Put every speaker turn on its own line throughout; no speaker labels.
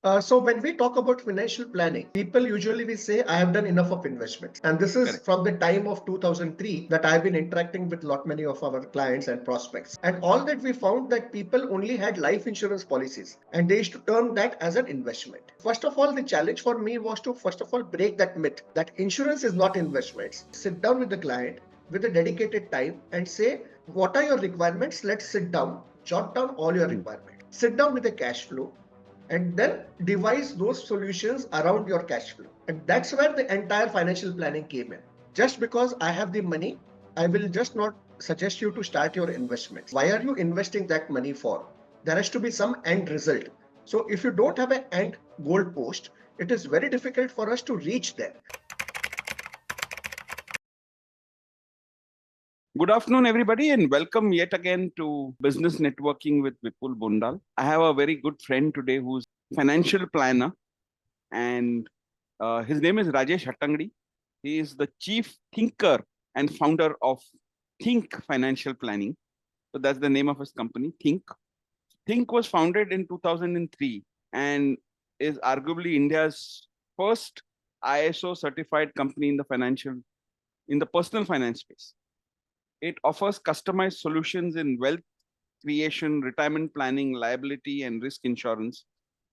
So when we talk about financial planning, people usually we say, I have done enough of investments. And this is
Correct.
from the time of 2003 that I've been interacting with lot many of our clients and prospects. And all that we found that people only had life insurance policies and they used to term that as an investment. First of all, the challenge for me was to first of all break that myth that insurance is not investments. Sit down with the client with a dedicated time and say, what are your requirements? Let's sit down, jot down all your
Hmm.
requirements. Sit down with a cash flow and then devise those solutions around your cash flow. And that's where the entire financial planning came in. Just because I have the money, I will just not suggest you to start your investments. Why are you investing that money for? There has to be some end result. So if you don't have an end goal post, it is very difficult for us to reach there.
Good afternoon, everybody, and welcome yet again to Business Networking with Vipul Bondal. I have a very good friend today who's financial planner, and his name is Rajesh Hattangady. He is the chief thinker and founder of Think Financial Planning. So that's the name of his company, Think. Think was founded in 2003 and is arguably India's first ISO certified company in the personal finance space. It offers customized solutions in wealth creation, retirement planning, liability and risk insurance,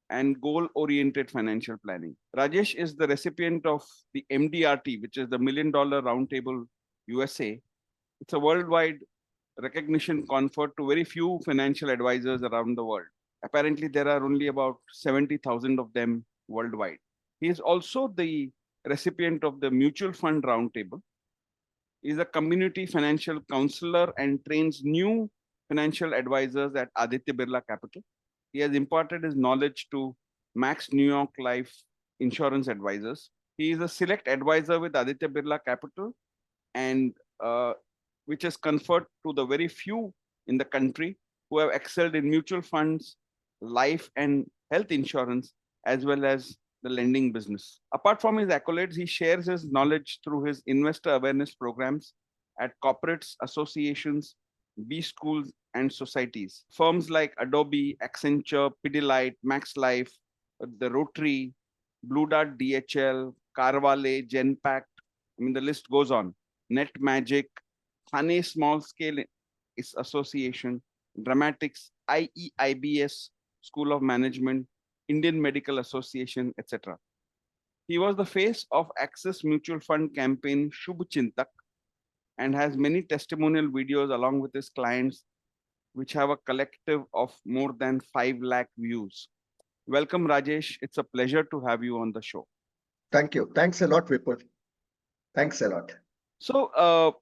and goal-oriented financial planning. Rajesh is the recipient of the MDRT, which is the $1 Million Roundtable USA. It's a worldwide recognition conferred to very few financial advisors around the world. Apparently, there are only about 70,000 of them worldwide. He is also the recipient of the Mutual Fund Roundtable. He is a community financial counselor and trains new financial advisors at Aditya Birla Capital. He has imparted his knowledge to Max New York Life insurance advisors. He is a select advisor with Aditya Birla Capital, and which is conferred to the very few in the country who have excelled in mutual funds, life and health insurance, as well as the lending business. Apart from his accolades, he shares his knowledge through his investor awareness programs at corporates, associations, B schools, and societies. Firms like Adobe, Accenture, Pidilite, Max Life, the Rotary, Blue Dart DHL, Carvale, Genpact, I mean, the list goes on. Net Magic, Thane Small Scale Association, Dramatics, IEIBS, School of Management, Indian Medical Association, etc. He was the face of Access Mutual Fund campaign Shubh Chintak and has many testimonial videos along with his clients, which have a collective of more than 5 lakh views. Welcome, Rajesh. It's a pleasure to have you on the show.
Thank you. Thanks a lot, Vipul. Thanks a lot.
So,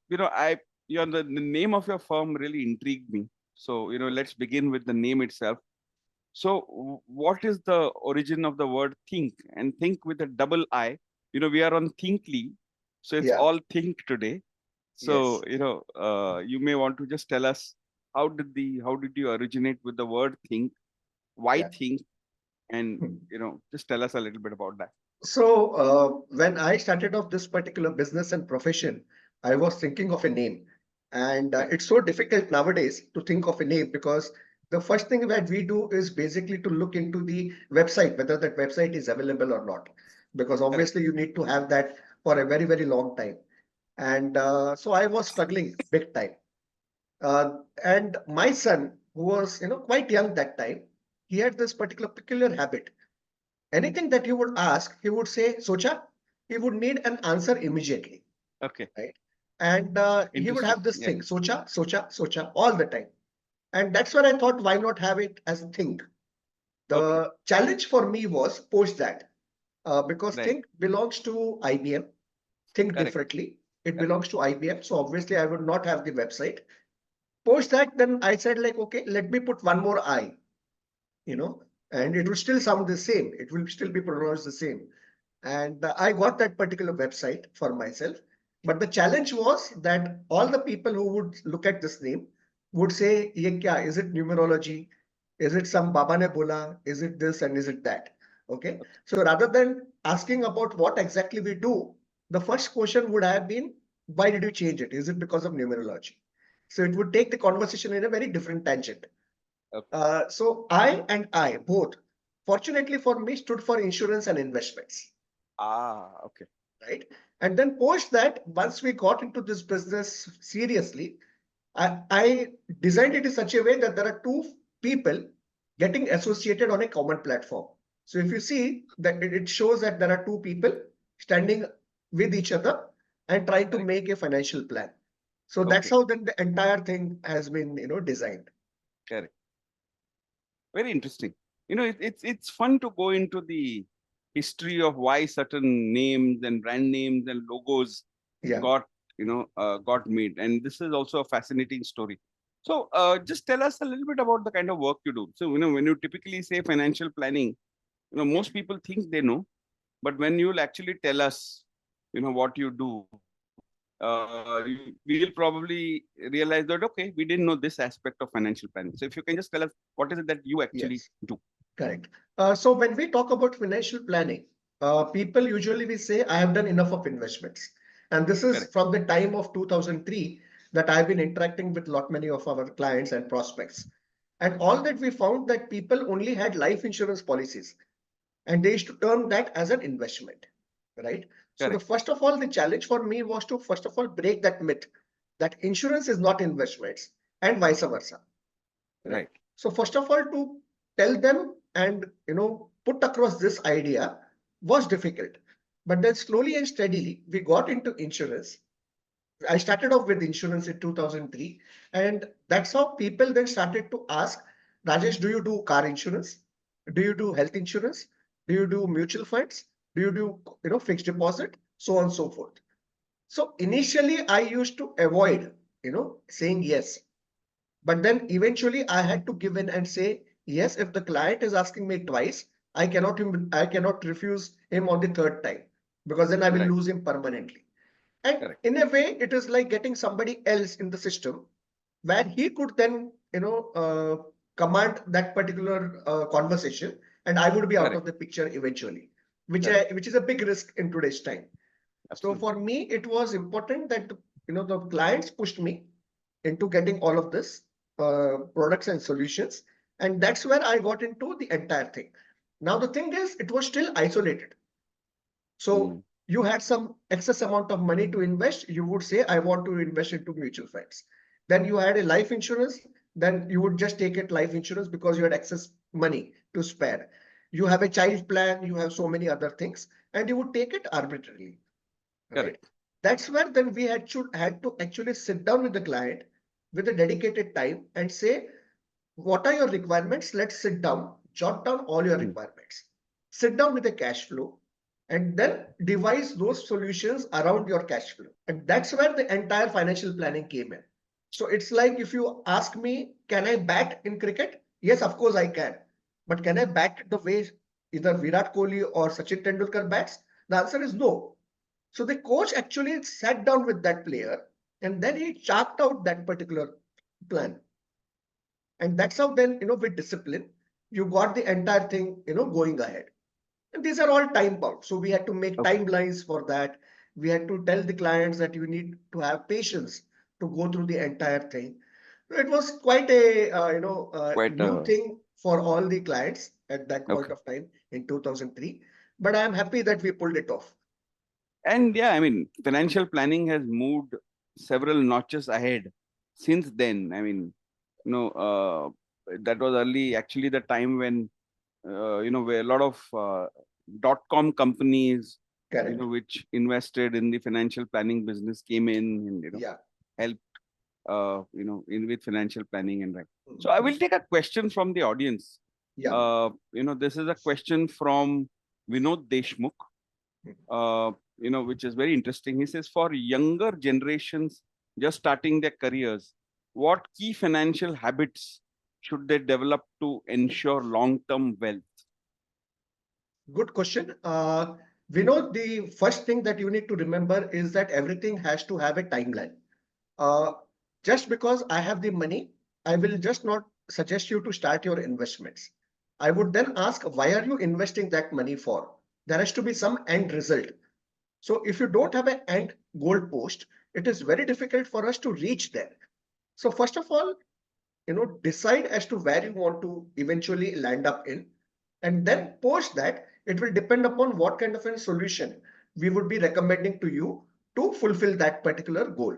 the name of your firm really intrigued me. So, let's begin with the name itself. So, what is the origin of the word think? And think with a double I. We are on Thinkly, so it's
Yeah.
all think today. So,
Yes.
you may want to just tell us how did you originate with the word think? Why
Yeah.
think? And just tell us a little bit about that.
So, when I started off this particular business and profession, I was thinking of a name. And
Correct.
it's so difficult nowadays to think of a name because the first thing that we do is basically to look into the website, whether that website is available or not. Because
Correct.
obviously you need to have that for a very, very long time. And so I was struggling big time. And my son, who was, quite young that time, he had this particular peculiar habit. Anything that you would ask, he would say, Socha. He would need an answer immediately,
Okay.
right? And he would
Interesting.
have this
Yeah.
thing, Socha, Socha, Socha, all the time. And that's where I thought, why not have it as a thing?
Okay.
The challenge for me was post that, because
Right.
think belongs to IBM, think
Correct.
differently. It
Correct.
belongs to IBM. So obviously I would not have the website. Post that, then I said like, okay, let me put one more I, you know, and it will still sound the same. It will still be pronounced the same. And I got that particular website for myself. But the challenge was that all the people who would look at this name would say, Ye kya? Is it numerology? Is it some Baba ne bola? Is it this and is it that? Okay.
Okay.
So rather than asking about what exactly we do, the first question would have been, why did you change it? Is it because of numerology? So it would take the conversation in a very different tangent.
Okay.
So I and I both fortunately for me, stood for insurance and investments.
Okay.
Right. And then post that, once we got into this business seriously, I designed it in such a way that there are two people getting associated on a common platform. So if you see that it shows that there are two people standing with each other and trying to
Correct.
make a financial plan. So that's
Okay.
how then the entire thing has been, designed.
Correct. Very interesting. It's fun to go into the history of why certain names and brand names and logos
Yeah.
got got made, and this is also a fascinating story. So just tell us a little bit about the kind of work you do. So when you typically say financial planning, most people think they know, but when you'll actually tell us what you do, we'll probably realize that okay, we didn't know this aspect of financial planning. So if you can just tell us what is it that you actually
Yes.
do.
Correct. So when we talk about financial planning, people usually we say, I have done enough of investments. And this is
Correct.
from the time of 2003 that I've been interacting with lot many of our clients and prospects. And all that we found that people only had life insurance policies and they used to term that as an investment, right? So the
Correct.
first of all, the challenge for me was to first of all break that myth that insurance is not investments and vice versa. Right.
Right.
So first of all, to tell them and put across this idea was difficult. But then slowly and steadily, we got into insurance. I started off with insurance in 2003, and that's how people then started to ask, Rajesh, do you do car insurance? Do you do health insurance? Do you do mutual funds? Do you do fixed deposit? So on and so forth. So initially, I used to avoid saying yes, but then eventually I had to give in and say, yes, if the client is asking me twice, I cannot refuse him on the third time because then I will
Right.
lose him permanently. And
Correct.
in a way, it is like getting somebody else in the system where he could then, command that particular conversation, and I would be out
Correct.
of the picture eventually, which
Correct.
which is a big risk in today's time. So
Absolutely.
for me, it was important that the clients pushed me into getting all of this products and solutions, and that's where I got into the entire thing. Now the thing is, it was still isolated. So
Mm.
you had some excess amount of money to invest. You would say, I want to invest into mutual funds. Then you had a life insurance. Then you would just take it life insurance because you had excess money to spare. You have a child plan. You have so many other things, and you would take it arbitrarily, right?
Correct.
That's where then we had to actually sit down with the client with a dedicated time and say, what are your requirements? Let's sit down, jot down all your
Mm.
requirements, sit down with a cash flow, and then devise those solutions around your cash flow. And that's where the entire financial planning came in. So it's like if you ask me, can I bat in cricket? Yes, of course I can. But can I bat the way either Virat Kohli or Sachin Tendulkar bats? The answer is no. So the coach actually sat down with that player and then he charted out that particular plan. And that's how then, with discipline, you got the entire thing, going ahead. And these are all time bound. So we had to make
Okay.
timelines for that. We had to tell the clients that you need to have patience to go through the entire thing. It was quite a,
Quite
new thing for all the clients at that point
okay.
of time in 2003. But I am happy that we pulled it off.
And yeah, I mean, financial planning has moved several notches ahead since then. I mean, that was early, actually, the time when, where a lot of dot-com companies,
Correct.
which invested in the financial planning business came in and,
Yeah.
helped, in with financial planning and right. So I will take a question from the audience.
Yeah.
This is a question from Vinod Deshmukh, which is very interesting. He says, for younger generations just starting their careers, what key financial habits should they develop to ensure long-term wealth?
Good question. We know the first thing that you need to remember is that everything has to have a timeline. Uh, just because I have the money, I will just not suggest you to start your investments. I would then ask, why are you investing that money for? There has to be some end result. So if you don't have an end goal post, it is very difficult for us to reach there. So first of all, decide as to where you want to eventually land up in. And then post that, it will depend upon what kind of a solution we would be recommending to you to fulfill that particular goal.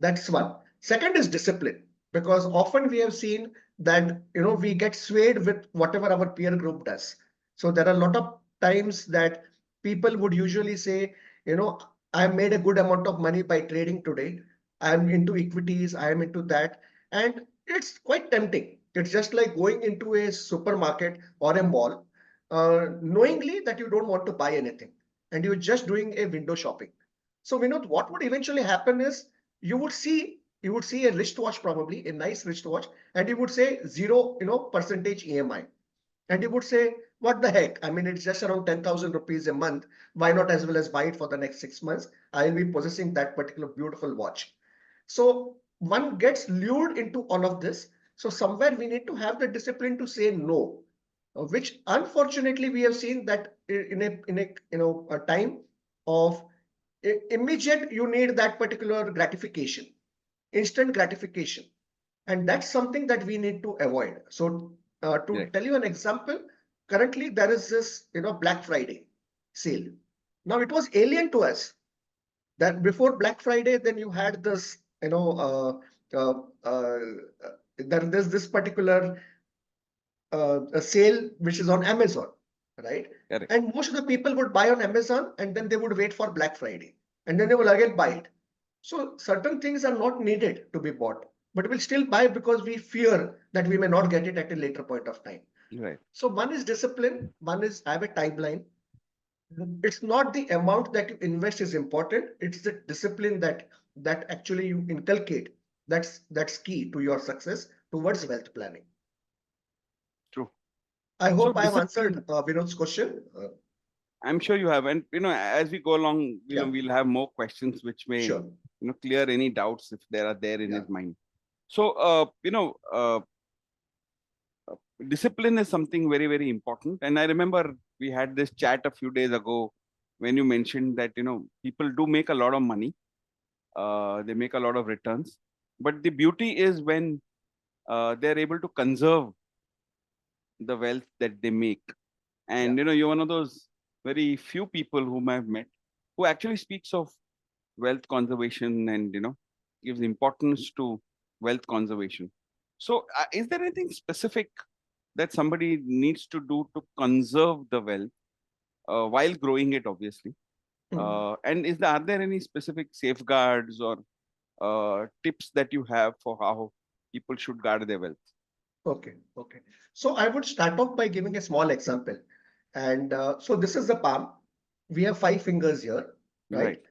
That's one. Second is discipline, because often we have seen that we get swayed with whatever our peer group does. So there are a lot of times that people would usually say, I made a good amount of money by trading today. I'm into equities, I am into that. And it's quite tempting. It's just like going into a supermarket or a mall, knowingly that you don't want to buy anything and you're just doing a window shopping. So what would eventually happen is you would see a wristwatch, probably a nice wristwatch, and you would say zero percentage EMI, and you would say, what the heck, I mean, it's just around 10,000 rupees a month, why not as well as buy it for the next 6 months? I'll be possessing that particular beautiful watch. So one gets lured into all of this. So somewhere we need to have the discipline to say no, which unfortunately we have seen that in a time of immediate, you need that particular gratification, instant gratification, and that's something that we need to avoid. So to
Right.
tell you an example, currently there is this Black Friday sale. Now it was alien to us that before Black Friday, then you had this there's this particular a sale which is on Amazon, right?
Correct.
And most of the people would buy on Amazon and then they would wait for Black Friday and then they will again buy it. So certain things are not needed to be bought, but we'll still buy because we fear that we may not get it at a later point of time.
Right.
So one is discipline, one is have a timeline. It's not the amount that you invest is important, it's the discipline that actually you inculcate. That's key to your success towards wealth planning.
True.
I
So
hope I have
discipline,
answered Vinod's question.
I'm sure you have. And as we go along,
Yeah,
we'll have more questions which may,
sure.
clear any doubts if there are there in
Yeah.
his mind. So, discipline is something very, very important. And I remember we had this chat a few days ago when you mentioned that, people do make a lot of money. They make a lot of returns. But the beauty is when they're able to conserve the wealth that they make. And,
Yeah.
you're one of those very few people whom I've met who actually speaks of wealth conservation and, gives importance to wealth conservation. So, is there anything specific that somebody needs to do to conserve the wealth while growing it, obviously?
Hmm.
And are there any specific safeguards or tips that you have for how people should guard their wealth?
Okay. Okay. So I would start off by giving a small example. And so this is the palm. We have 5 fingers here,
Right.
right?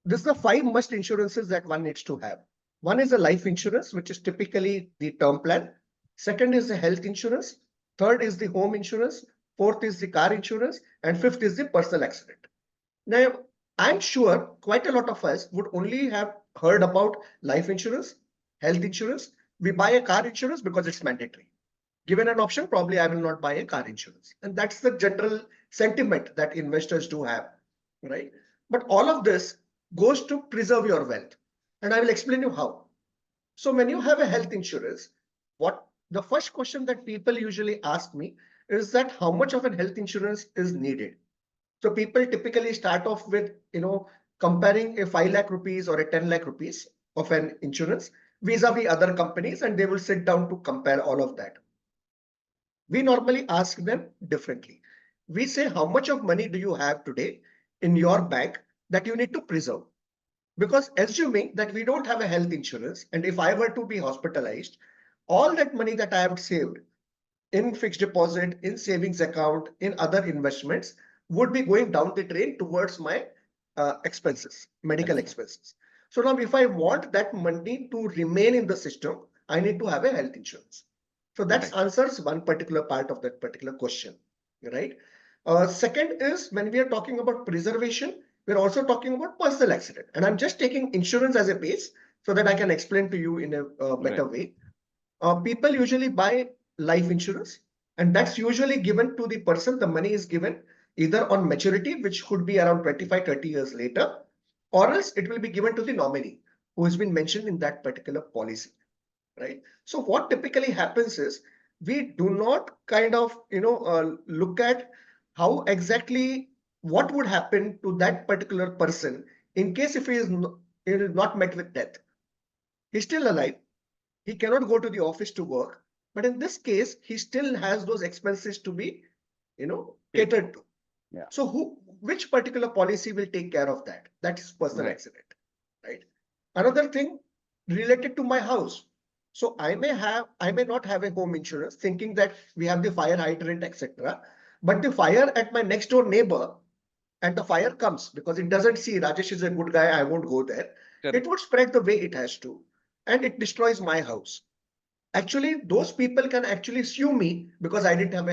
This is the 5 must insurances that one needs to have. One is a life insurance, which is typically the term plan. Second is the health insurance. Third is the home insurance. Fourth is the car insurance. And fifth is the personal accident. Now, I'm sure quite a lot of us would only have heard about life insurance, health insurance. We buy a car insurance because it's mandatory. Given an option, probably I will not buy a car insurance. And that's the general sentiment that investors do have, right? But all of this goes to preserve your wealth. And I will explain you how. So when you have a health insurance, what the first question that people usually ask me is that how much of a health insurance is needed? So people typically start off with, comparing a 5 lakh rupees or a 10 lakh rupees of an insurance vis-a-vis other companies, and they will sit down to compare all of that. We normally ask them differently. We say, how much of money do you have today in your bank that you need to preserve? Because assuming that we don't have a health insurance, and if I were to be hospitalized, all that money that I have saved in fixed deposit, in savings account, in other investments would be going down the drain towards my expenses, medical
That's right.
expenses. So now if I want that money to remain in the system, I need to have a health insurance. So that
Correct.
answers one particular part of that particular question, right? Second is when we are talking about preservation, we're also talking about personal accident. And I'm just taking insurance as a base so that I can explain to you in a
Right.
better way. People usually buy life insurance, and that's usually given to the person. The money is given either on maturity, which could be around 25, 30 years later, or else it will be given to the nominee who has been mentioned in that particular policy, right? So what typically happens is we do not kind of, look at how exactly what would happen to that particular person in case if he is not met with death. He's still alive. He cannot go to the office to work. But in this case, he still has those expenses to be,
Paid
catered
for.
to.
Yeah.
So which particular policy will take care of that? That is personal
Right.
accident, right? Another thing related to my house. So I may not have a home insurance, thinking that we have the fire hydrant, etc. But the fire at my next door neighbor, and the fire comes because it doesn't see Rajesh is a good guy, I won't go there.
Correct.
It would spread the way it has to, and it destroys my house. Actually, those people can actually sue me because I didn't have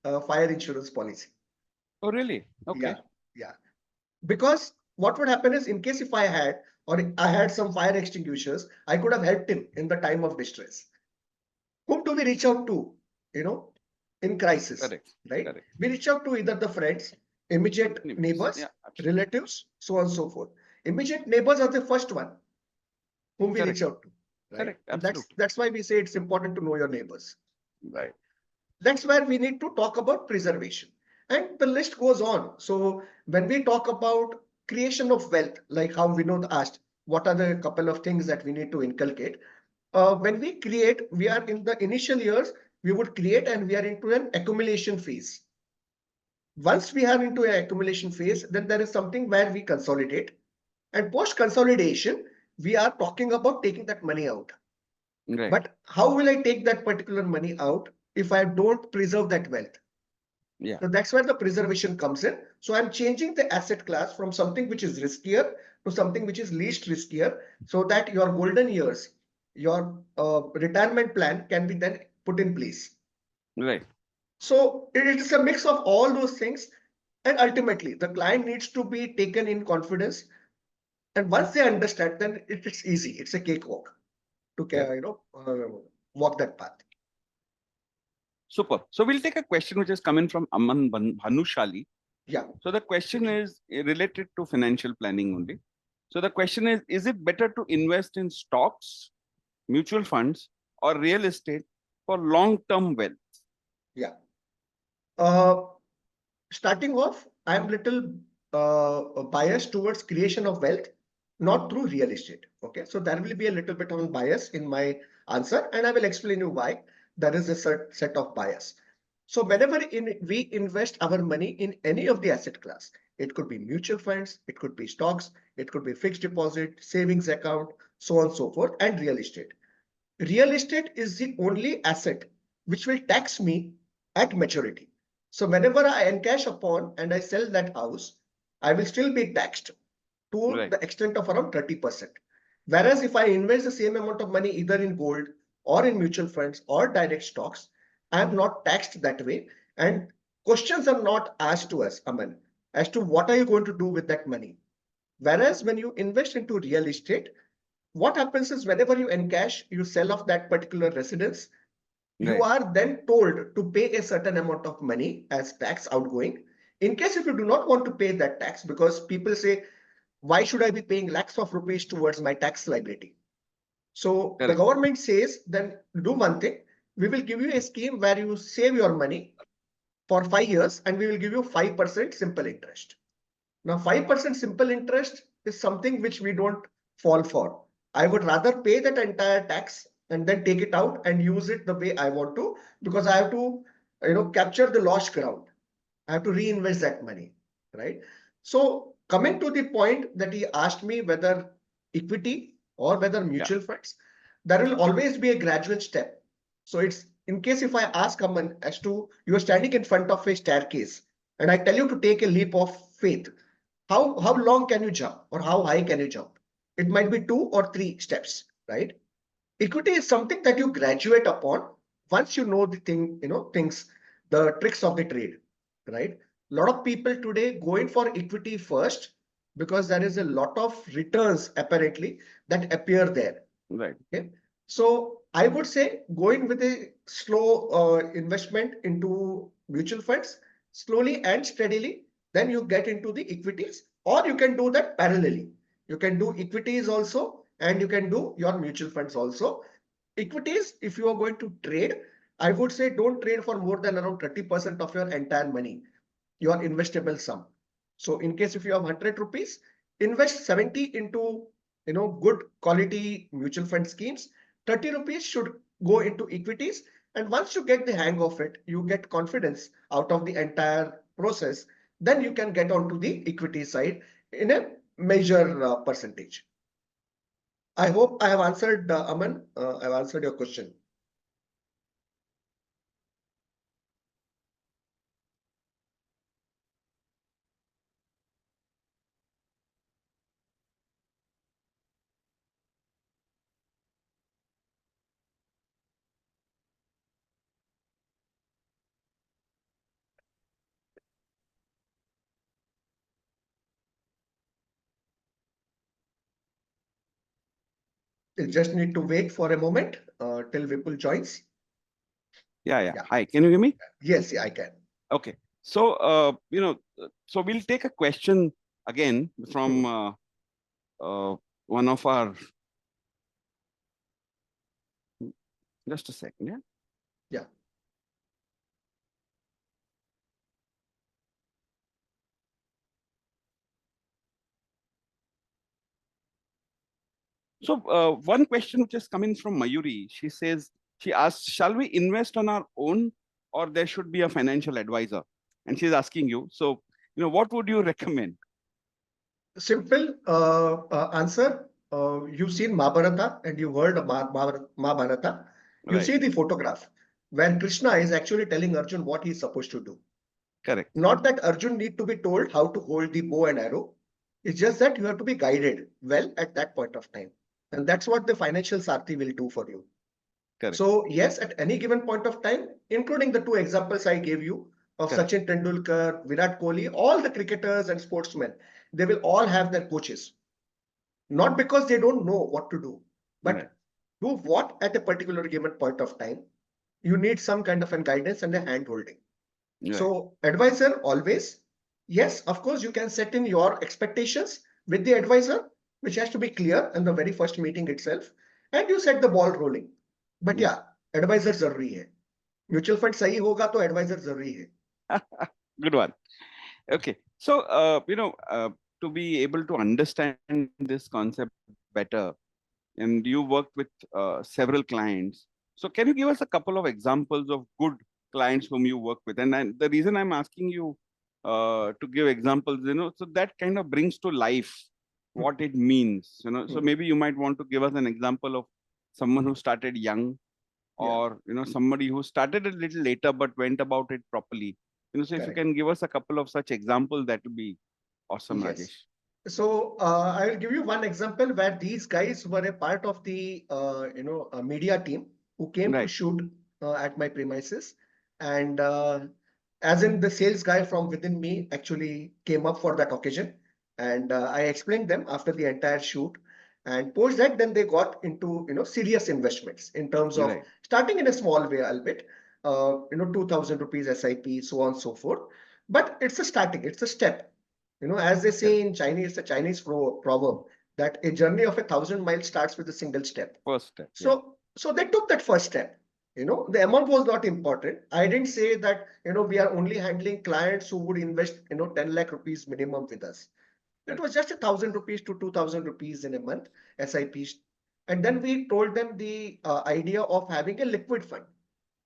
a fire insurance policy.
Oh, really? Okay.
Yeah, yeah. Because what would happen is, in case if I had, or I had some fire extinguishers, I could have helped him in the time of distress. Whom do we reach out to, you know, in crisis,
Correct.
right?
Correct.
We reach out to either the friends, immediate
Neighbors.
neighbors,
Yeah, absolutely.
relatives, so on and so forth. Immediate neighbors are the first one whom we reach
Correct.
out to, right?
Correct.
And
Absolutely.
that's why we say it's important to know your neighbors.
Right.
That's where we need to talk about preservation. And the list goes on. So when we talk about creation of wealth, like how Vinod asked, what are the couple of things that we need to inculcate? When we create, we are in the initial years, we would create and we are into an accumulation phase. Once we are into an accumulation phase, then there is something where we consolidate. And post consolidation, we are talking about taking that money out.
Right.
But how will I take that particular money out if I don't preserve that wealth?
Yeah.
So that's where the preservation comes in. So I'm changing the asset class from something which is riskier to something which is least riskier, so that your golden years, your retirement plan can be then put in place.
Right.
So it is a mix of all those things. And ultimately, the client needs to be taken in confidence. And once they understand, then it's easy. It's a cakewalk to,
Correct.
walk that path.
Super. So we'll take a question which is coming from Aman Bhanushali.
Yeah.
So the question is related to financial planning only. So the question is it better to invest in stocks, mutual funds, or real estate for long-term wealth?
Yeah. Starting off, I'm little biased towards creation of wealth, not through real estate. Okay, so there will be a little bit of bias in my answer, and I will explain you why there is a set of bias. So whenever we invest our money in any of the asset class, it could be mutual funds, it could be stocks, it could be fixed deposit, savings account, so on and so forth, and real estate. Real estate is the only asset which will tax me at maturity. So whenever I encash upon and I sell that house, I will still be taxed to
Right.
the extent of around 30%. Whereas if I invest the same amount of money either in gold or in mutual funds or direct stocks, I am not taxed that way. And questions are not asked to us, Aman, as to what are you going to do with that money. Whereas when you invest into real estate, what happens is whenever you encash, you sell off that particular residence, you
Right.
are then told to pay a certain amount of money as tax outgoing. In case if you do not want to pay that tax, because people say, why should I be paying lakhs of rupees towards my tax liability? So the
Correct.
government says, then do one thing. We will give you a scheme where you save your money for 5 years and we will give you 5% simple interest. Now, 5% simple interest is something which we don't fall for. I would rather pay that entire tax and then take it out and use it the way I want to, because I have to, capture the lost ground. I have to reinvest that money, right? So coming to the point that he asked me whether equity or whether
Yeah.
mutual funds, there will always be a gradual step. So it's in case if I ask Aman as to you are standing in front of a staircase and I tell you to take a leap of faith, how long can you jump or how high can you jump? It might be 2 or 3 steps, right? Equity is something that you graduate upon once you know the things, the tricks of the trade, right? A lot of people today go in for equity first because there is a lot of returns apparently that appear there.
Right.
Okay. So I would say going with a slow investment into mutual funds, slowly and steadily, then you get into the equities, or you can do that parallelly. You can do equities also, and you can do your mutual funds also. Equities, if you are going to trade, I would say don't trade for more than around 30% of your entire money, your investable sum. So in case if you have 100 rupees, invest 70 into good quality mutual fund schemes. 30 rupees should go into equities. And once you get the hang of it, you get confidence out of the entire process, then you can get onto the equity side in a major percentage. I hope I have answered, Aman. I've answered your question. You just need to wait for a moment till Vipul joins.
Yeah.
Yeah.
Hi, can you hear me?
Yes, yeah, I can.
Okay. So, so we'll take a question again from one of our, just a second, yeah.
Yeah.
So one question which is coming from Mayuri, she asks, shall we invest on our own or there should be a financial advisor? And she's asking you, so, what would you recommend?
Simple answer. You've seen Mahabharata and you've heard of Mahabharata. You
Right.
see the photograph when Krishna is actually telling Arjun what he's supposed to do.
Correct.
Not that Arjun need to be told how to hold the bow and arrow. It's just that you have to be guided well at that point of time. And that's what the financial Sarthi will do for you.
Correct.
So yes, at any given point of time, including the two examples I gave you of
Correct.
Sachin Tendulkar, Virat Kohli, all the cricketers and sportsmen, they will all have their coaches. Not because they don't know what to do, but
Right.
do what at a particular given point of time. You need some kind of a guidance and a hand holding.
Right.
So advisor always, yes, of course, you can set in your expectations with the advisor, which has to be clear in the very first meeting itself, and you set the ball rolling. But
Yes.
yeah, advisor जरूरी है. Mutual fund सही होगा तो advisor जरूरी है.
Good one. Okay. So, to be able to understand this concept better, and you worked with several clients. So can you give us a couple of examples of good clients whom you work with? And the reason I'm asking you to give examples, so that kind of brings to life what it means, So maybe you might want to give us an example of someone who started young, or somebody who started a little later but went about it properly. So if you
Correct.
can give us a couple of such examples, that would be awesome,
Yes.
Rajesh.
So I'll give you one example where these guys were a part of the media team who came to
Right.
shoot at my premises, and as in the sales guy from within me actually came up for that occasion, and I explained them after the entire shoot, and post that then they got into serious investments in terms of
Right.
starting in a small way, albeit 2,000 rupees SIP, so on and so forth. But it's a starting, it's a step. As they say in Chinese, the Chinese proverb that a journey of 1,000 miles starts with a single step.
First step. Yeah.
So they took that first step. The amount was not important. I didn't say that, we are only handling clients who would invest, 10 lakh rupees minimum with us. It was just 1,000 rupees to 2,000 rupees in a month, SIPs. And then we told them the idea of having a liquid fund.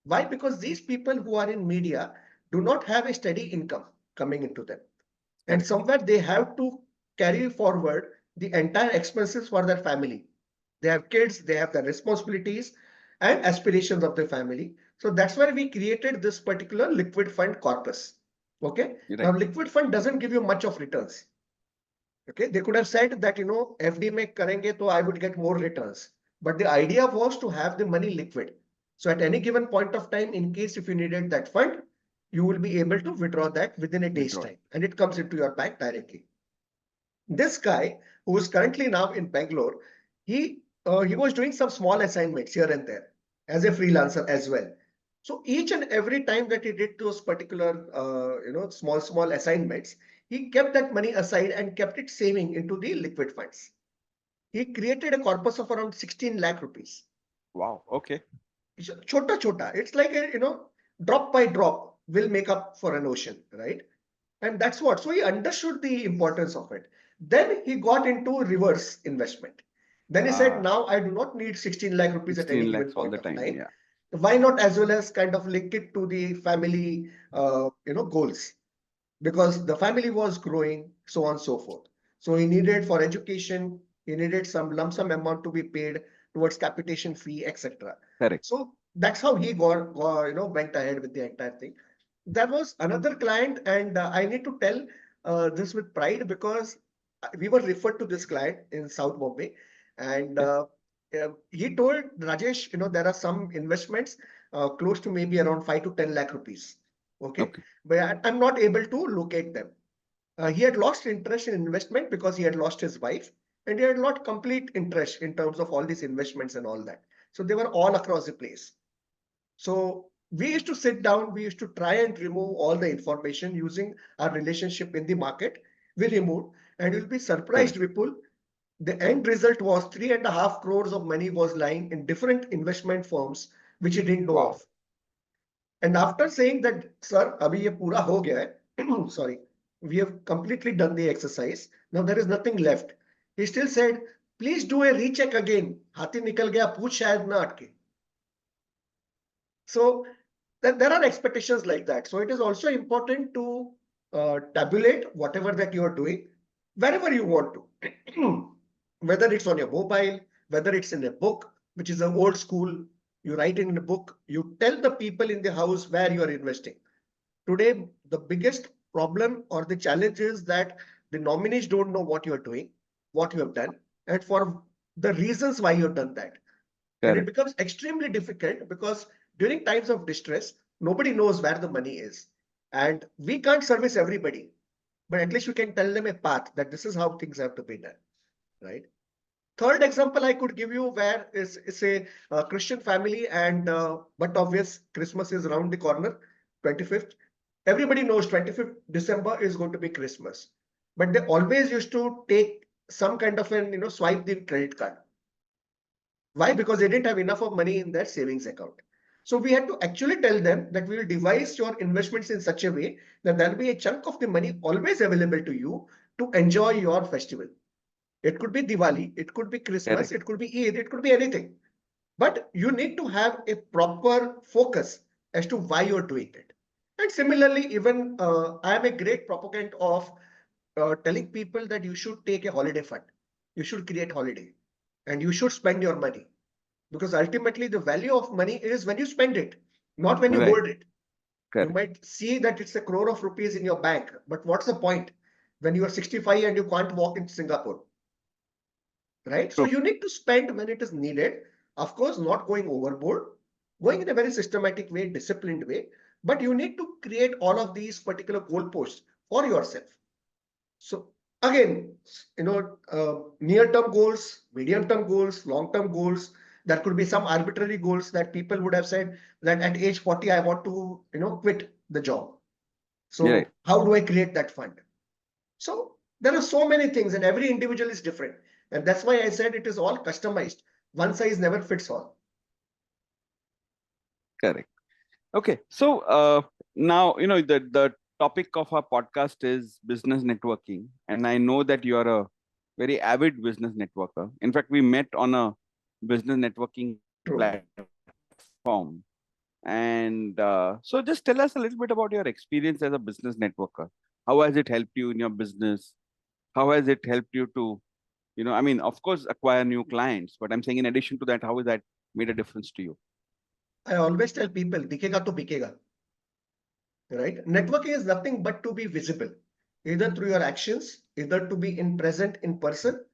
Why? Because these people who are in media do not have a steady income coming into them. And
Correct.
somewhere they have to carry forward the entire expenses for their family. They have kids, they have the responsibilities and aspirations of their family. So that's why we created this particular liquid fund corpus. Okay.
Right.
Now, liquid fund doesn't give you much of returns. Okay. They could have said that, FD make karenge, so I would get more returns. But the idea was to have the money liquid. So at any given point of time, in case if you needed that fund, you will be able to withdraw that within a day's time, and it comes into your bank directly. This guy, who is currently now in Bangalore, he was doing some small assignments here and there as a freelancer as well. So each and every time that he did those particular small assignments, he kept that money aside and kept it saving into the liquid funds. He created a corpus of around 16 lakh rupees.
Wow. Okay.
Chota chota. It's like a, drop by drop will make up for an ocean, right? And that's what. So he understood the importance of it. Then he got into reverse investment. Then he said,
Ah,
now I do not need 16 lakh rupees at any
16
given
lakhs all
point
the
of
time.
time.
Yeah,
Why not as well as kind of link it to the family, goals? Because the family was growing, so on and so forth. So he needed for education, he needed some lump sum amount to be paid towards capitation fee, etc.
correct.
So that's how he went ahead with the entire thing. There was another client, and I need to tell this with pride because we were referred to this client in South Bombay, and
Okay.
he told Rajesh, there are some investments close to maybe around 5 to 10 lakh rupees. Okay,
Okay.
but I'm not able to locate them. He had lost interest in investment because he had lost his wife, and he had not complete interest in terms of all these investments and all that. So they were all across the place. So we used to sit down, we used to try and remove all the information using our relationship in the market. We removed, and you'll be surprised,
Correct.
Vipul. The end result was 3.5 crores of money was lying in different investment firms which he didn't know
Wow.
of. And after saying that, sir, abhi ye pura ho gaya hai, sorry, we have completely done the exercise. Now there is nothing left. He still said, please do a recheck again. Hathi nikal gaya, pooch shayad na atke. So there are expectations like that. So it is also important to tabulate whatever that you are doing wherever you want to. Whether it's on your mobile, whether it's in a book, which is an old school, you write in a book, you tell the people in the house where you are investing. Today, the biggest problem or the challenge is that the nominees don't know what you're doing, what you have done, and for the reasons why you've done that. And it
Correct.
becomes extremely difficult because during times of distress, nobody knows where the money is. And we can't service everybody, but at least we can tell them a path that this is how things have to be done, right? Third example I could give you where is a Christian family, and but obvious Christmas is around the corner, 25th. Everybody knows 25th December is going to be Christmas, but they always used to take some kind of an swipe the credit card. Why? Because they didn't have enough of money in their savings account. So we had to actually tell them that we will devise your investments in such a way that there will be a chunk of the money always available to you to enjoy your festival. It could be Diwali, it could be Christmas,
Correct.
it could be Eid, it could be anything. But you need to have a proper focus as to why you're doing it. And similarly, even I am a great proponent of telling people that you should take a holiday fund. You should create holiday and you should spend your money because ultimately the value of money is when you spend it, not when you
Right.
hold it. You
Correct.
might see that it's a crore of rupees in your bank, but what's the point when you are 65 and you can't walk in Singapore? Right? So
True.
you need to spend when it is needed. Of course, not going overboard, going in a very systematic way, disciplined way, but you need to create all of these particular goalposts for yourself. So again, near-term goals, medium-term goals, long-term goals. There could be some arbitrary goals that people would have said that at age 40, I want to, quit the job.
Right.
So how do I create that fund? So there are so many things, and every individual is different. And that's why I said it is all customized. One size never fits all.
Correct. Okay. So now the topic of our podcast is business networking, and I know that you are a very avid business networker. In fact, we met on a business networking
True.
platform. And so just tell us a little bit about your experience as a business networker. How has it helped you in your business? How has it helped you to, I mean, of course, acquire new clients, but I'm saying in addition to that, how has that made a difference to you?
I always tell people, दिखेगा तो बिकेगा, right? Networking is nothing but to be visible, either through your actions, either to be in present in person,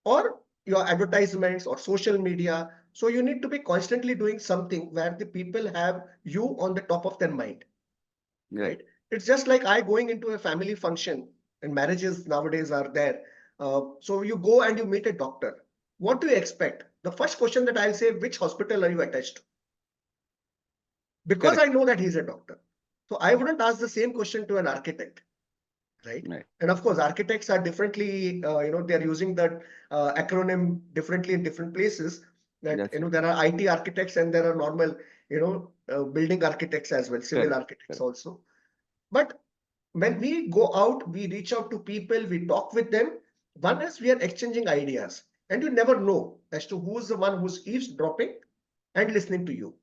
or your advertisements or social media. So you need to be constantly doing something where the people have you on the top of their mind,
Right.
right? It's just like I going into a family function, and marriages nowadays are there. So you go and you meet a doctor. What do you expect? The first question that I'll say, which hospital are you attached to? Because I
Correct.
know that he's a doctor. So I wouldn't ask the same question to an architect, right?
Right.
And of course, architects are differently, they're using that acronym differently in different places. that,
That's
there are IT architects and there are normal, building architects as well, civil
correct.
architects also. But when we go out, we reach out to people, we talk with them. One is we are exchanging ideas, and you never know as to who's the one who's eavesdropping and listening to you,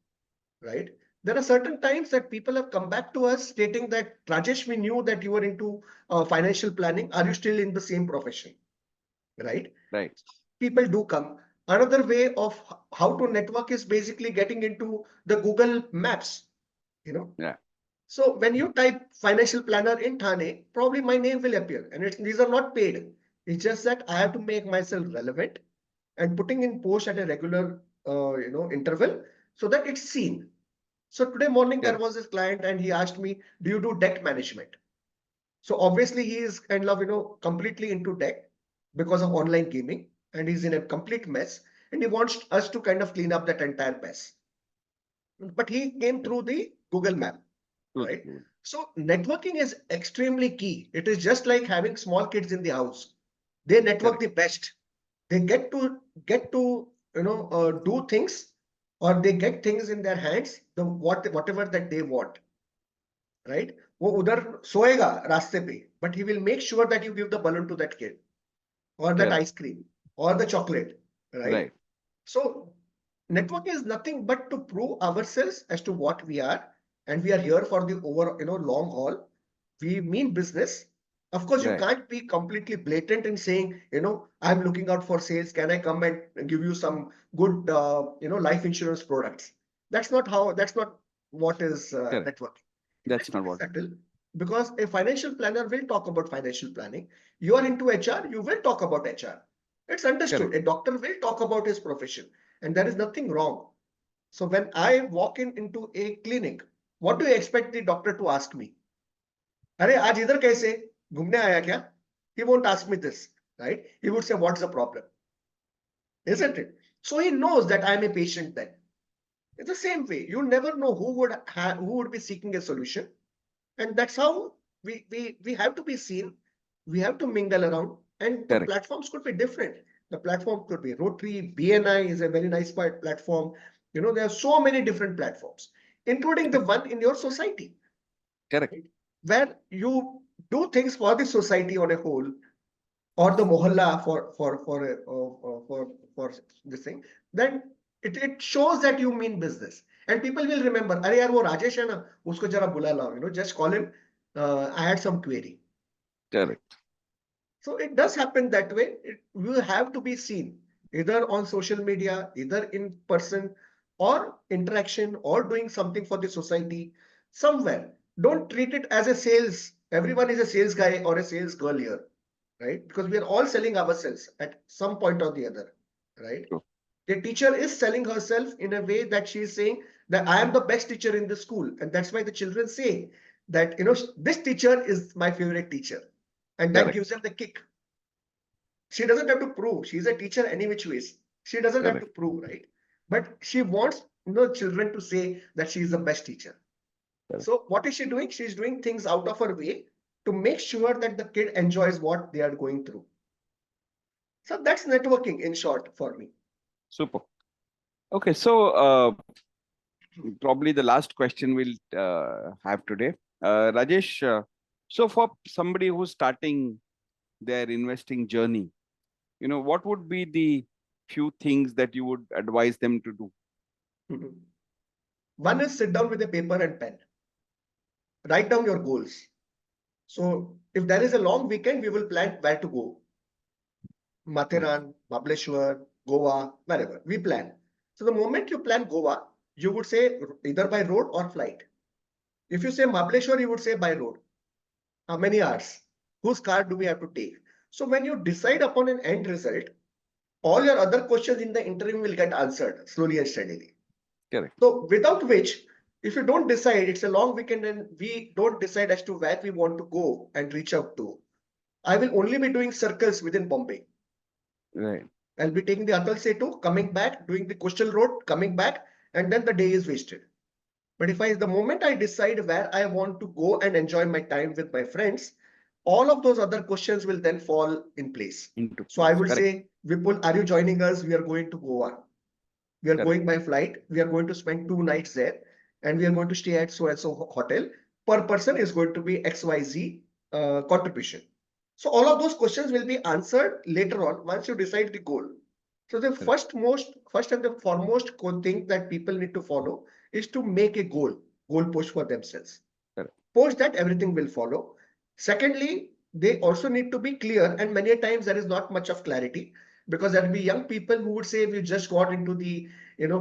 right? There are certain times that people have come back to us stating that, Rajesh, we knew that you were into financial planning. Are you still in the same profession? Right?
Right.
People do come. Another way of how to network is basically getting into the Google Maps,
Yeah.
So when you type financial planner in Thane, probably my name will appear. And these are not paid. It's just that I have to make myself relevant and putting in post at a regular, interval so that it's seen. So today morning there
Correct.
was this client and he asked me, do you do debt management? So obviously he is kind of, completely into debt because of online gaming and he's in a complete mess and he wants us to kind of clean up that entire mess. But he came through the Google Map,
True.
right? So networking is extremely key. It is just like having small kids in the house. They network
Correct.
the best. They get to do things or they get things in their hands, whatever that they want, right? वो उधर सोएगा रास्ते पे, but he will make sure that you give the balloon to that kid or that
Correct.
ice cream or the chocolate, right?
Right.
So networking is nothing but to prove ourselves as to what we are, and we are here for the long haul. We mean business. Of course, you
Right.
can't be completely blatant in saying, I'm looking out for sales. Can I come and give you some good, life insurance products? That's not what is
Correct.
networking.
That's not
Network is
what.
subtle because a financial planner will talk about financial planning. You are into HR, you will talk about HR. It's understood.
Correct.
A doctor will talk about his profession, and there is nothing wrong. So when I walk into a clinic, what do you expect the doctor to ask me? अरे आज इधर कैसे घूमने आया क्या? He won't ask me this, right? He would say, what's the problem? Isn't it? So he knows that I'm a patient then. It's the same way. You never know who would be seeking a solution. And that's how we have to be seen. We have to mingle around. And the
Correct.
platforms could be different. The platform could be Rotary, BNI is a very nice platform. There are so many different platforms, including the
Correct.
one in your society,
Correct.
right? Where you do things for the society on a whole, or the mohalla for this thing, then it shows that you mean business. And people will remember, अरे यार वो राजेश है ना, उसको जरा बुला लाओ, just call him. I had some query.
Correct.
So it does happen that way. It will have to be seen either on social media, either in person, or interaction, or doing something for the society somewhere. Don't treat it as a sales. Everyone is a sales guy or a sales girl here, right? Because we are all selling ourselves at some point or the other, right?
True.
The teacher is selling herself in a way that she is saying that I am the best teacher in the school. And that's why the children say that, this teacher is my favorite teacher. And that
Correct.
gives them the kick. She doesn't have to prove. She's a teacher any which ways. She doesn't have to
Correct.
prove, right? But she wants, children to say that she is the best teacher.
Correct.
So what is she doing? She's doing things out of her way to make sure that the kid enjoys what they are going through. So that's networking in short for me.
Super. Okay. So probably the last question we'll have today. Rajesh, so for somebody who's starting their investing journey, what would be the few things that you would advise them to do?
One is sit down with a paper and pen. Write down your goals. So if there is a long weekend, we will plan where to go. Mathiran, Mahabaleshwar, Goa, wherever. We plan. So the moment you plan Goa, you would say either by road or flight. If you say Mahabaleshwar, you would say by road. How many hours? Whose car do we have to take? So when you decide upon an end result, all your other questions in the interim will get answered slowly and steadily.
Correct.
So without which, if you don't decide, it's a long weekend and we don't decide as to where we want to go and reach out to, I will only be doing circles within Bombay.
Right.
I'll be taking the Atal Setu, coming back, doing the coastal road, coming back, and then the day is wasted. But the moment I decide where I want to go and enjoy my time with my friends, all of those other questions will then fall in place.
Into
So I
place.
would
Correct.
say, Vipul, are you joining us? We are going to Goa. We are
Correct.
going by flight. We are going to spend 2 nights there, and we are going to stay at so and so hotel. Per person is going to be XYZ contribution. So all of those questions will be answered later on once you decide the goal. So the
Correct.
first and the foremost thing that people need to follow is to make a goal post for themselves.
Correct.
Post that, everything will follow. Secondly, they also need to be clear, and many times there is not much of clarity, because there will be young people who would say we just got into the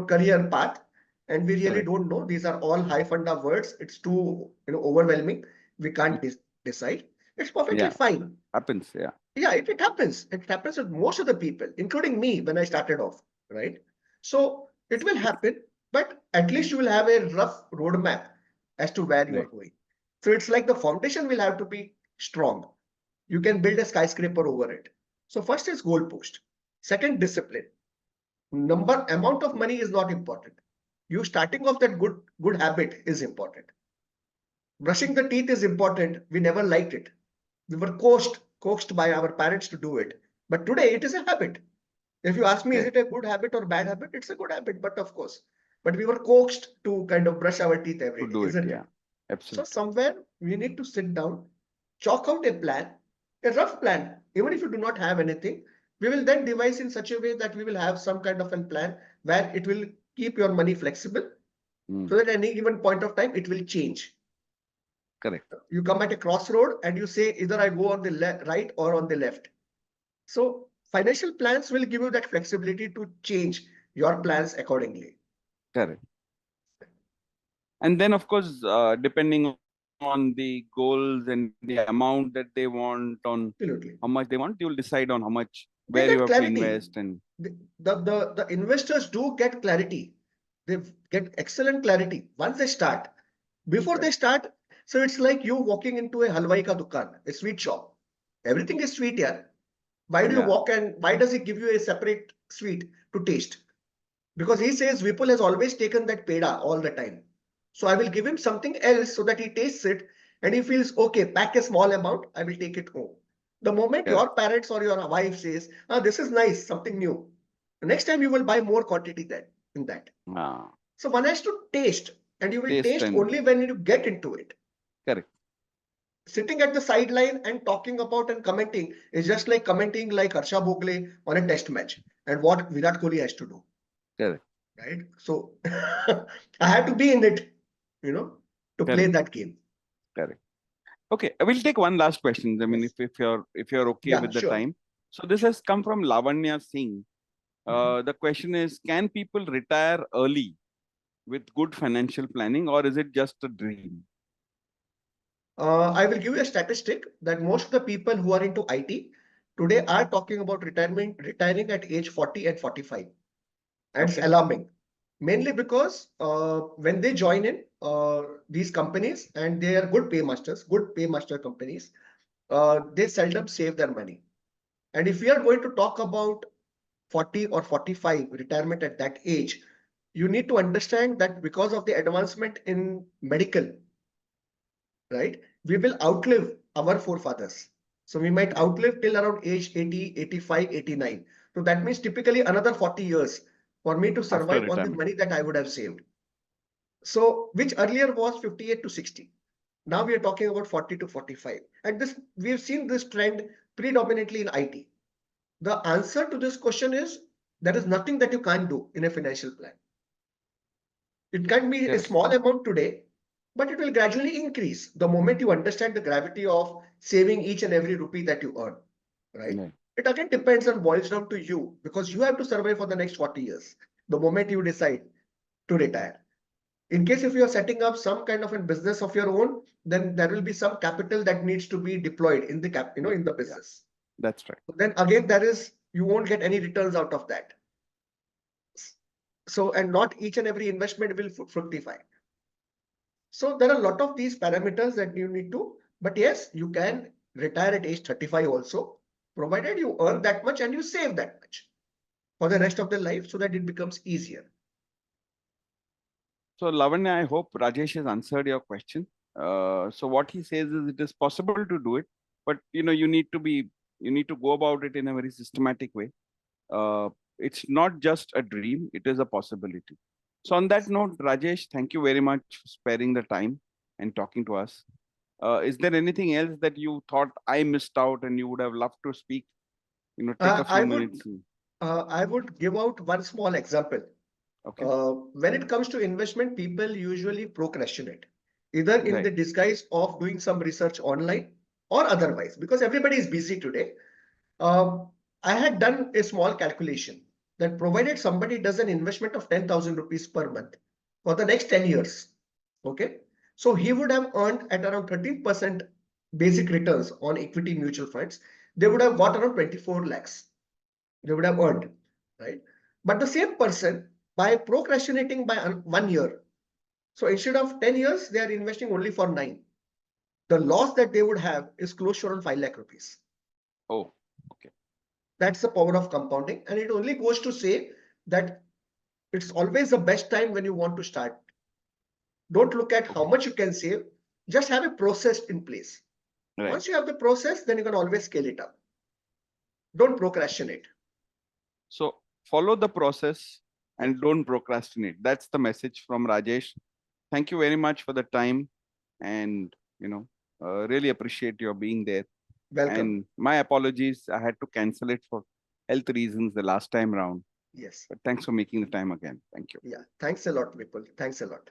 career path and we really
Correct.
don't know. These are all high funda words. It's too overwhelming. We can't decide. It's perfectly
Yeah.
fine.
Happens. Yeah.
Yeah, it happens. It happens with most of the people, including me when I started off, right? So it will happen, but at least you will have a rough roadmap as to where you are
Right.
going. So it's like the foundation will have to be strong. You can build a skyscraper over it. So first is goal post. Second, discipline. Amount of money is not important. You starting off that good habit is important. Brushing the teeth is important. We never liked it. We were coaxed by our parents to do it. But today it is a habit. If you ask me, is
Okay.
it a good habit or bad habit? It's a good habit, but of course. But we were coaxed to kind of brush our teeth every
To
day,
do it.
isn't
Yeah.
it? So
Absolutely.
somewhere we need to sit down, chalk out a plan, a rough plan. Even if you do not have anything, we will then devise in such a way that we will have some kind of a plan where it will keep your money flexible, so that at any given point of time it will change.
Correct.
You come at a crossroad and you say either I go on the right or on the left. So financial plans will give you that flexibility to change your plans accordingly.
Correct. And then, of course, depending on the goals and the amount that they want, on
Absolutely.
how much they want, you'll decide on how much,
They
where you
get
have to
clarity.
invest. And
The investors do get clarity. They get excellent clarity once they start. Before they
correct.
start, so it's like you walking into a halwai ka dukan, a sweet shop. Everything is sweet here. Why do you
Yeah.
walk and why does he give you a separate sweet to taste? Because he says Vipul has always taken that peda all the time. So I will give him something else so that he tastes it and he feels okay, pack a small amount, I will take it home. The moment
Correct.
your parents or your wife says, ah, this is nice, something new, the next time you will buy more quantity in that.
Ah,
So one has to taste, and you will
taste
taste
and
only when you get into it.
correct.
Sitting at the sideline and talking about and commenting is just like commenting like Harsha Bhogle on a test match and what Virat Kohli has to do,
Correct.
right? So I have to be in it, you know, to play
Correct.
that game.
Correct. Okay, we'll take one last question. I mean,
Yes.
if you're okay
Yeah,
with the
sure.
time. So this has come from Lavanya Singh.
Mhm.
The question is, can people retire early with good financial planning, or is it just a dream?
I will give you a statistic that most of the people who are into IT today are talking about retiring at age 40 and 45. And it's
Okay.
alarming, mainly because when they join in these companies and they are good paymaster companies, they seldom save their money. And if we are going to talk about 40 or 45 retirement at that age, you need to understand that because of the advancement in medical, right, we will outlive our forefathers. So we might
Yeah.
outlive till around age 80, 85, 89. So that means typically another 40 years for me to
After
survive on the
retirement.
money that I would have saved. So which earlier was 58 to 60. Now we are talking about 40 to 45. And this we have seen this trend predominantly in IT. The answer to this question is there is nothing that you can't do in a financial plan. It can be a
Correct.
small amount today, but it will gradually increase the moment you understand the gravity of saving each and every rupee that you earn, right?
Yeah.
It again depends and boils down to you because you have to survive for the next 40 years the moment you decide to retire. In case if you are setting up some kind of a business of your own, then there will be some capital that needs to be deployed in in the
Yeah.
business.
That's right.
Then again, you won't get any returns out of that. So, and not each and every investment will fructify. So there are a lot of these parameters that you need to, but yes, you can retire at age 35 also, provided you earn that much and you save that much for the rest of the life so that it becomes easier.
So Lavanya, I hope Rajesh has answered your question. So what he says is it is possible to do it, but you need to go about it in a very systematic way. it's not just a dream, it is a possibility. So on that note, Rajesh, thank you very much for sparing the time and talking to us. Is there anything else that you thought I missed out and you would have loved to speak? Take a few
I would
minutes.
I would give out one small example.
Okay.
When it comes to investment, people usually procrastinate, either in the
Right.
disguise of doing some research online or otherwise, because everybody is busy today. Um, I had done a small calculation that provided somebody does an investment of 10,000 rupees per month for the next 10 years. Okay. So he would have earned at around 13% basic returns on equity mutual funds. They would have got around 24 lakhs. They would have earned, right? But the same person, by procrastinating by 1 year, so instead of 10 years, they are investing only for 9. The loss that they would have is close to around 5 lakh rupees.
Oh, okay.
That's the power of compounding. And it only goes to say that it's always the best time when you want to start. Don't look at how much you can save, just have a process in place.
Right.
Once you have the process, then you can always scale it up. Don't procrastinate.
So follow the process
Yeah.
and don't procrastinate. That's the message from Rajesh. Thank you very much for the time, and really appreciate your being there.
Welcome.
And my apologies, I had to cancel it for health reasons the last time round.
Yes.
But thanks for making the time again. Thank you.
Yeah. Thanks a lot, Vipul. Thanks a lot.